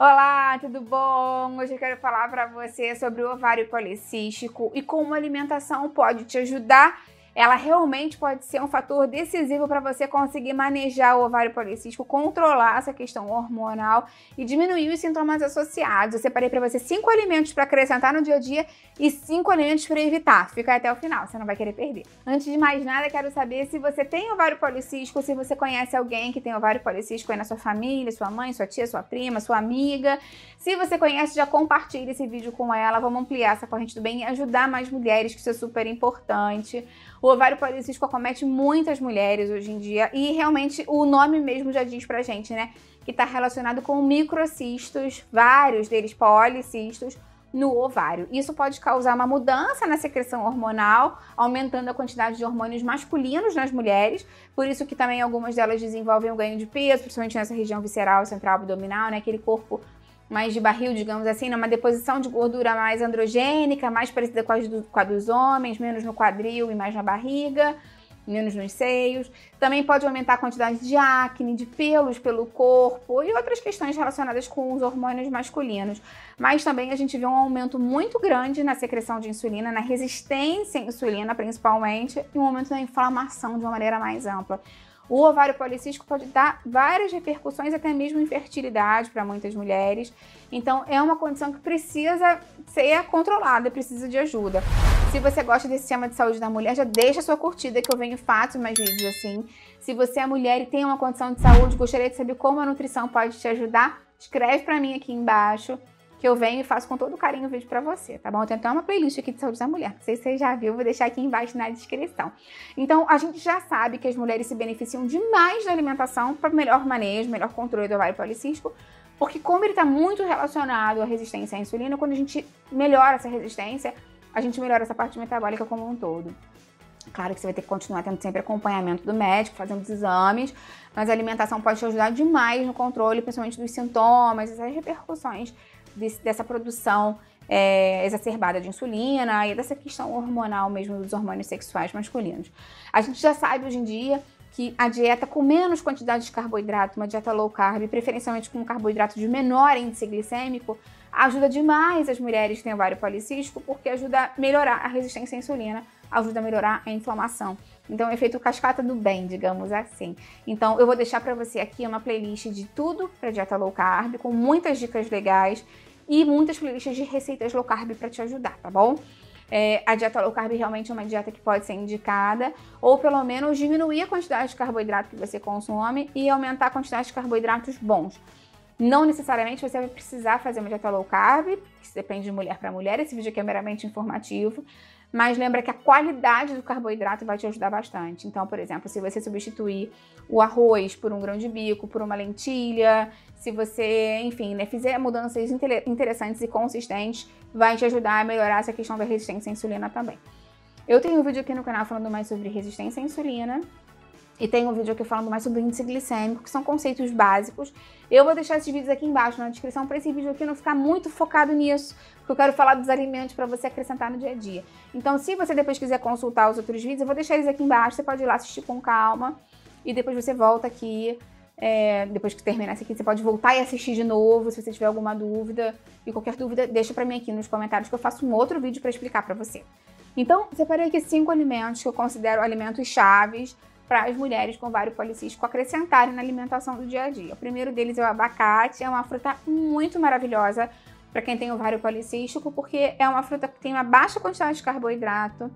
Olá, tudo bom? Hoje eu quero falar para você sobre o ovário policístico e como a alimentação pode te ajudar. Ela realmente pode ser um fator decisivo para você conseguir manejar o ovário policístico, controlar essa questão hormonal e diminuir os sintomas associados. Eu separei para você 5 alimentos para acrescentar no dia a dia e 5 alimentos para evitar. Fica até o final, você não vai querer perder. Antes de mais nada, quero saber se você tem ovário policístico, se você conhece alguém que tem ovário policístico aí na sua família, sua mãe, sua tia, sua prima, sua amiga. Se você conhece, já compartilhe esse vídeo com ela. Vamos ampliar essa corrente do bem e ajudar mais mulheres, que isso é super importante. O ovário policístico acomete muitas mulheres hoje em dia e realmente o nome mesmo já diz pra gente, né? Que está relacionado com microcistos, vários deles policistos, no ovário. Isso pode causar uma mudança na secreção hormonal, aumentando a quantidade de hormônios masculinos nas mulheres, por isso que também algumas delas desenvolvem o ganho de peso, principalmente nessa região visceral, central abdominal, né? Aquele corpo mais de barril, digamos assim, numa deposição de gordura mais androgênica, mais parecida com a dos homens, menos no quadril e mais na barriga, menos nos seios. Também pode aumentar a quantidade de acne, de pelos pelo corpo e outras questões relacionadas com os hormônios masculinos. Mas também a gente vê um aumento muito grande na secreção de insulina, na resistência à insulina principalmente, e um aumento na inflamação de uma maneira mais ampla. O ovário policístico pode dar várias repercussões, até mesmo infertilidade para muitas mulheres. Então, é uma condição que precisa ser controlada, precisa de ajuda. Se você gosta desse tema de saúde da mulher, já deixa sua curtida, que eu venho fácil mais vídeos assim. Se você é mulher e tem uma condição de saúde, gostaria de saber como a nutrição pode te ajudar, escreve para mim aqui embaixo, que eu venho e faço com todo carinho o vídeo pra você, tá bom? Eu tenho até uma playlist aqui de saúde da mulher, não sei se você já viu, vou deixar aqui embaixo na descrição. Então, a gente já sabe que as mulheres se beneficiam demais da alimentação para melhor manejo, melhor controle do ovário policístico, porque como ele está muito relacionado à resistência à insulina, quando a gente melhora essa resistência, a gente melhora essa parte metabólica como um todo. Claro que você vai ter que continuar tendo sempre acompanhamento do médico, fazendo os exames, mas a alimentação pode te ajudar demais no controle, principalmente dos sintomas, essas repercussões dessa produção exacerbada de insulina e dessa questão hormonal mesmo dos hormônios sexuais masculinos. A gente já sabe hoje em dia que a dieta com menos quantidade de carboidrato, uma dieta low carb, preferencialmente com carboidrato de menor índice glicêmico, ajuda demais as mulheres que têm ovário policístico, porque ajuda a melhorar a resistência à insulina, ajuda a melhorar a inflamação. Então, é efeito cascata do bem, digamos assim. Então, eu vou deixar para você aqui uma playlist de tudo para dieta low carb, com muitas dicas legais e muitas playlists de receitas low carb para te ajudar, tá bom? A dieta low carb realmente é uma dieta que pode ser indicada, ou pelo menos diminuir a quantidade de carboidrato que você consome e aumentar a quantidade de carboidratos bons. Não necessariamente você vai precisar fazer uma dieta low carb, isso depende de mulher para mulher, esse vídeo aqui é meramente informativo, mas lembra que a qualidade do carboidrato vai te ajudar bastante. Então, por exemplo, se você substituir o arroz por um grão de bico, por uma lentilha, se você, enfim, né, fizer mudanças interessantes e consistentes, vai te ajudar a melhorar essa questão da resistência à insulina também. Eu tenho um vídeo aqui no canal falando mais sobre resistência à insulina, e tem um vídeo aqui falando mais sobre índice glicêmico, que são conceitos básicos. Eu vou deixar esses vídeos aqui embaixo na descrição para esse vídeo aqui não ficar muito focado nisso, porque eu quero falar dos alimentos para você acrescentar no dia a dia. Então, se você depois quiser consultar os outros vídeos, eu vou deixar eles aqui embaixo, você pode ir lá assistir com calma, e depois você volta aqui, depois que terminar esse aqui, você pode voltar e assistir de novo, se você tiver alguma dúvida, e qualquer dúvida, deixa para mim aqui nos comentários que eu faço um outro vídeo para explicar para você. Então, separei aqui 5 alimentos que eu considero alimentos chaves para as mulheres com ovário policístico acrescentarem na alimentação do dia a dia. O primeiro deles é o abacate, é uma fruta muito maravilhosa para quem tem ovário policístico, porque é uma fruta que tem uma baixa quantidade de carboidrato,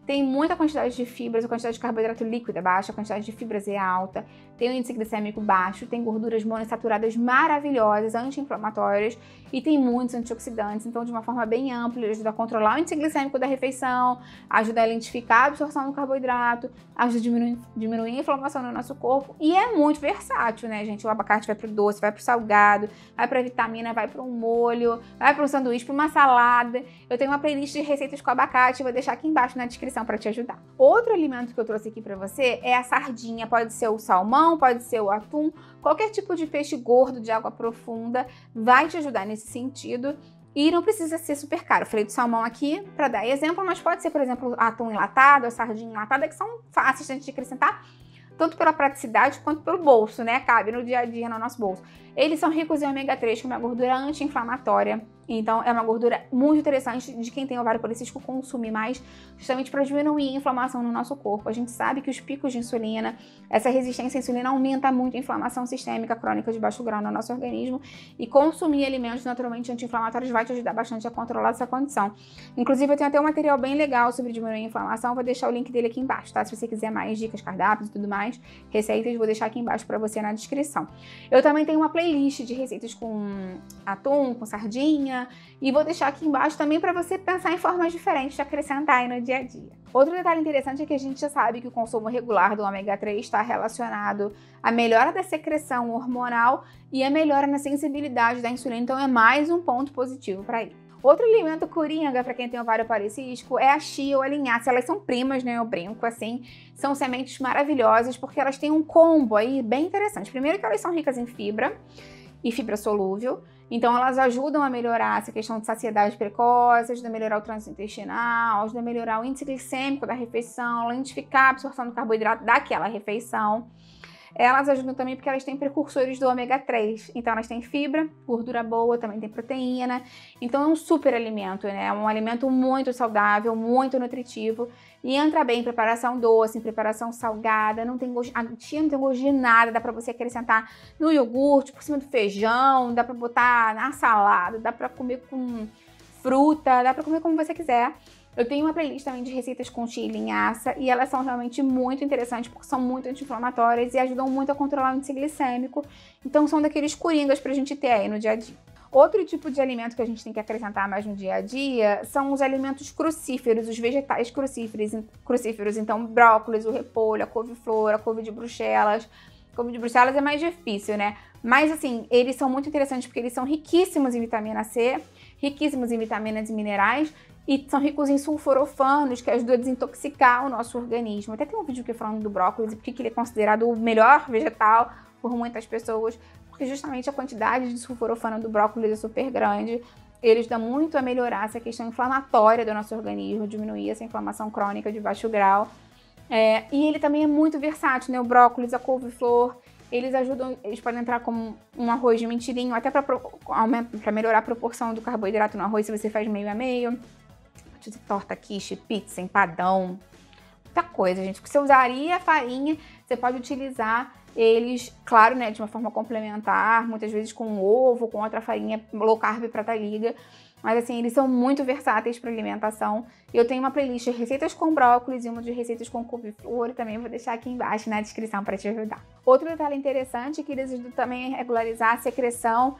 tem muita quantidade de fibras, a quantidade de carboidrato líquido é baixa, a quantidade de fibras é alta, tem um índice glicêmico baixo, tem gorduras monoinsaturadas maravilhosas, anti-inflamatórias e tem muitos antioxidantes, então de uma forma bem ampla, ele ajuda a controlar o índice glicêmico da refeição, ajuda a lentificar a absorção do carboidrato, ajuda a diminuir a inflamação no nosso corpo e é muito versátil, né, gente? O abacate vai pro doce, vai pro salgado, vai pra vitamina, vai para um molho, vai para um sanduíche, para uma salada. Eu tenho uma playlist de receitas com abacate, vou deixar aqui embaixo na descrição para te ajudar. Outro alimento que eu trouxe aqui para você é a sardinha, pode ser o salmão, pode ser o atum, qualquer tipo de peixe gordo de água profunda vai te ajudar nesse sentido e não precisa ser super caro. Falei do salmão aqui para dar exemplo, mas pode ser, por exemplo, atum enlatado, a sardinha enlatada, que são fáceis de acrescentar, tanto pela praticidade quanto pelo bolso, né? Cabe no dia a dia no nosso bolso. Eles são ricos em ômega 3, que é uma gordura anti-inflamatória. Então, é uma gordura muito interessante de quem tem ovário policístico consumir mais, justamente para diminuir a inflamação no nosso corpo. A gente sabe que os picos de insulina, essa resistência à insulina aumenta muito a inflamação sistêmica crônica de baixo grau no nosso organismo, e consumir alimentos naturalmente anti-inflamatórios vai te ajudar bastante a controlar essa condição. Inclusive, eu tenho até um material bem legal sobre diminuir a inflamação, vou deixar o link dele aqui embaixo, tá? Se você quiser mais dicas, cardápios e tudo mais, receitas, vou deixar aqui embaixo para você na descrição. Eu também tenho uma playlist de receitas com atum, com sardinha, e vou deixar aqui embaixo também para você pensar em formas diferentes de acrescentar aí no dia a dia. Outro detalhe interessante é que a gente já sabe que o consumo regular do ômega 3 está relacionado à melhora da secreção hormonal e à melhora na sensibilidade da insulina, então é mais um ponto positivo para ele. Outro alimento coringa para quem tem ovário policístico é a chia ou a linhaça. Elas são primas, né? Eu brinco assim. São sementes maravilhosas porque elas têm um combo aí bem interessante. Primeiro que elas são ricas em fibra e fibra solúvel. Então, elas ajudam a melhorar essa questão de saciedade precoce, ajudam a melhorar o trânsito intestinal, ajudam a melhorar o índice glicêmico da refeição, lentificar a absorção do carboidrato daquela refeição. Elas ajudam também porque elas têm precursores do ômega 3. Então, elas têm fibra, gordura boa, também tem proteína. Então, é um super alimento, né? É um alimento muito saudável, muito nutritivo. E entra bem em preparação doce, em preparação salgada. Não tem gosto, a chia não tem gosto de nada. Dá pra você acrescentar no iogurte, por cima do feijão. Dá pra botar na salada. Dá pra comer com fruta. Dá pra comer como você quiser. Eu tenho uma playlist também de receitas com chia e linhaça e elas são realmente muito interessantes porque são muito anti-inflamatórias e ajudam muito a controlar o índice glicêmico. Então são daqueles coringas pra gente ter aí no dia a dia. Outro tipo de alimento que a gente tem que acrescentar mais no dia a dia são os alimentos crucíferos, os vegetais crucíferos. Então brócolis, o repolho, a couve-flor, a couve de Bruxelas. Couve de Bruxelas é mais difícil, né? Mas assim, eles são muito interessantes porque eles são riquíssimos em vitamina C, riquíssimos em vitaminas e minerais, e são ricos em sulforafanos, que ajudam a desintoxicar o nosso organismo. Até tem um vídeo aqui falando do brócolis e porque ele é considerado o melhor vegetal por muitas pessoas, porque justamente a quantidade de sulforafano do brócolis é super grande. Ele ajuda muito a melhorar essa questão inflamatória do nosso organismo, diminuir essa inflamação crônica de baixo grau. E ele também é muito versátil, né? O brócolis, a couve-flor, eles podem entrar como um arroz de mentirinho, até para melhorar a proporção do carboidrato no arroz, se você faz meio a meio. Torta, quiche, pizza, empadão, muita coisa, gente. Porque você usaria a farinha, você pode utilizar eles, claro, né, de uma forma complementar, muitas vezes com ovo, com outra farinha low carb para tá liga. Mas assim, eles são muito versáteis para alimentação. Eu tenho uma playlist de receitas com brócolis e uma de receitas com couve-flor, também vou deixar aqui embaixo na descrição para te ajudar. Outro detalhe interessante é que eles ajudam também a regularizar a secreção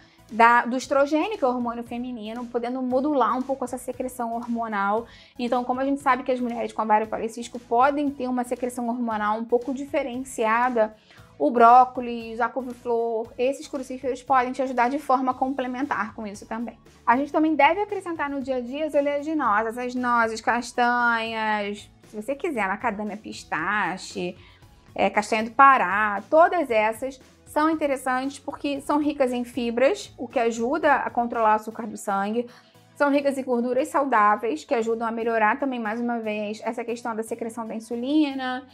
do estrogênio, que é o hormônio feminino, podendo modular um pouco essa secreção hormonal. Então, como a gente sabe que as mulheres com ovário policístico podem ter uma secreção hormonal um pouco diferenciada, o brócolis, a couve-flor, esses crucíferos podem te ajudar de forma complementar com isso também. A gente também deve acrescentar no dia a dia as oleaginosas, as nozes, castanhas, se você quiser, macadâmia, pistache, castanha do Pará, todas essas são interessantes porque são ricas em fibras, o que ajuda a controlar o açúcar do sangue. São ricas em gorduras saudáveis, que ajudam a melhorar também, mais uma vez, essa questão da secreção da insulina.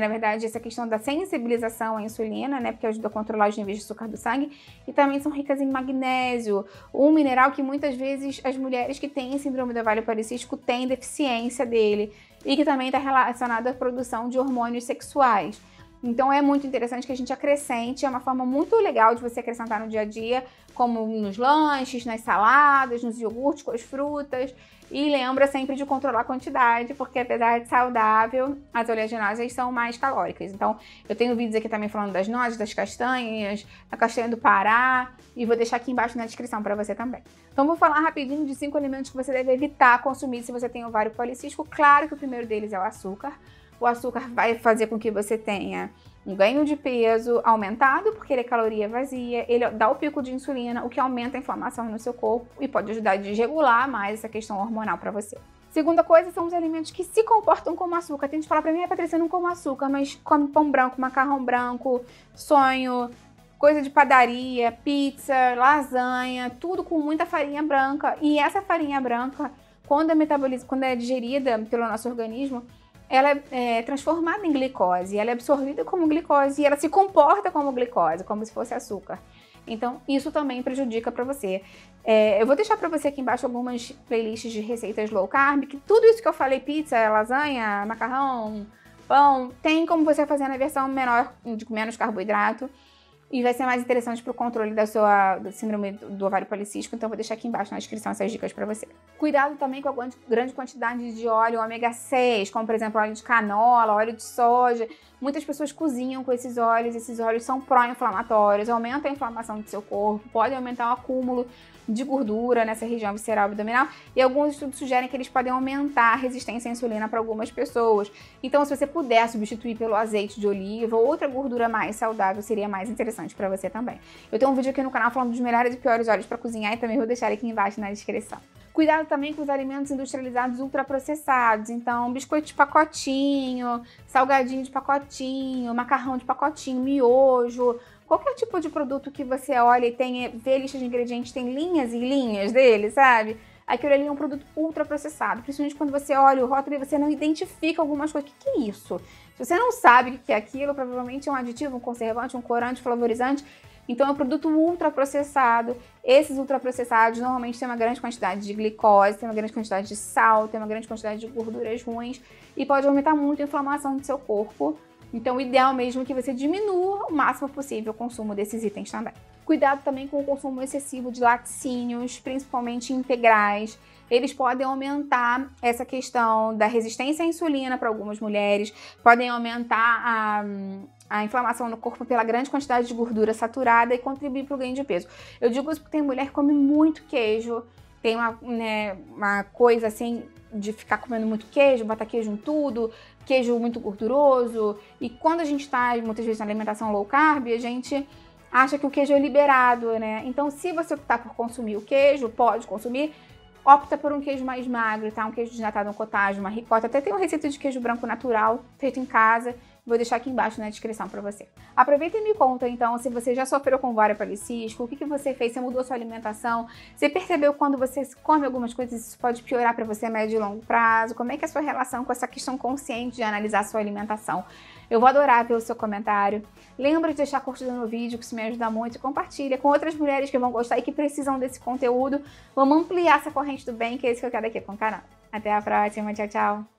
Na verdade, essa questão da sensibilização à insulina, né? Porque ajuda a controlar os níveis de açúcar do sangue. E também são ricas em magnésio, um mineral que muitas vezes as mulheres que têm síndrome do ovário policístico têm deficiência dele. E que também está relacionado à produção de hormônios sexuais. Então é muito interessante que a gente acrescente, é uma forma muito legal de você acrescentar no dia a dia, como nos lanches, nas saladas, nos iogurtes com as frutas. E lembra sempre de controlar a quantidade, porque apesar de saudável, as oleaginosas são mais calóricas. Então eu tenho vídeos aqui também falando das nozes, das castanhas, da castanha do Pará, e vou deixar aqui embaixo na descrição para você também. Então vou falar rapidinho de 5 alimentos que você deve evitar consumir se você tem ovário policístico. Claro que o primeiro deles é o açúcar. O açúcar vai fazer com que você tenha um ganho de peso aumentado, porque ele é caloria vazia, ele dá o pico de insulina, o que aumenta a inflamação no seu corpo e pode ajudar a desregular mais essa questão hormonal para você. Segunda coisa são os alimentos que se comportam como açúcar. Tem gente que fala pra mim, Patrícia, eu não como açúcar, mas come pão branco, macarrão branco, sonho, coisa de padaria, pizza, lasanha, tudo com muita farinha branca. E essa farinha branca, quando é digerida pelo nosso organismo, ela é transformada em glicose, ela é absorvida como glicose e ela se comporta como glicose, como se fosse açúcar. Então, isso também prejudica para você. Eu vou deixar para você aqui embaixo algumas playlists de receitas low carb, que tudo isso que eu falei, pizza, lasanha, macarrão, pão, tem como você fazer na versão menor, de menos carboidrato. E vai ser mais interessante para o controle da síndrome do ovário policístico, então eu vou deixar aqui embaixo na descrição essas dicas para você. Cuidado também com a grande quantidade de óleo ômega 6, como por exemplo óleo de canola, óleo de soja. Muitas pessoas cozinham com esses óleos são pró-inflamatórios, aumentam a inflamação do seu corpo, podem aumentar o acúmulo de gordura nessa região visceral abdominal, e alguns estudos sugerem que eles podem aumentar a resistência à insulina para algumas pessoas. Então, se você puder substituir pelo azeite de oliva ou outra gordura mais saudável, seria mais interessante para você também. Eu tenho um vídeo aqui no canal falando dos melhores e piores óleos para cozinhar e também vou deixar aqui embaixo na descrição. Cuidado também com os alimentos industrializados ultraprocessados, então biscoito de pacotinho, salgadinho de pacotinho, macarrão de pacotinho, miojo, qualquer tipo de produto que você olha e vê a lista de ingredientes, tem linhas e linhas dele, sabe? Aquilo ali é um produto ultraprocessado, principalmente quando você olha o rótulo e você não identifica algumas coisas. O que é isso? Se você não sabe o que é aquilo, provavelmente é um aditivo, um conservante, um corante, um flavorizante. Então é um produto ultraprocessado. Esses ultraprocessados normalmente têm uma grande quantidade de glicose, tem uma grande quantidade de sal, tem uma grande quantidade de gorduras ruins e pode aumentar muito a inflamação do seu corpo. Então o ideal mesmo é que você diminua o máximo possível o consumo desses itens também. Cuidado também com o consumo excessivo de laticínios, principalmente integrais. Eles podem aumentar essa questão da resistência à insulina para algumas mulheres, podem aumentar a inflamação no corpo pela grande quantidade de gordura saturada e contribuir para o ganho de peso. Eu digo isso porque tem mulher que come muito queijo, tem uma coisa assim de ficar comendo muito queijo, botar queijo em tudo, queijo muito gorduroso. E quando a gente está muitas vezes na alimentação low carb, a gente acha que o queijo é liberado, né? Então, se você optar por consumir o queijo, pode consumir, opta por um queijo mais magro, tá? Um queijo desnatado, um cottage, uma ricota. Até tem uma receita de queijo branco natural, feito em casa. Vou deixar aqui embaixo na descrição para você. Aproveita e me conta, então, se você já sofreu com ovário policístico, o que você fez, você mudou sua alimentação, você percebeu quando você come algumas coisas, isso pode piorar para você a médio e longo prazo, como é que é a sua relação com essa questão consciente de analisar a sua alimentação. Eu vou adorar ver o seu comentário. Lembra de deixar curtida no vídeo, que isso me ajuda muito, e compartilha com outras mulheres que vão gostar e que precisam desse conteúdo. Vamos ampliar essa corrente do bem, que é isso que eu quero aqui com o canal. Até a próxima, tchau, tchau!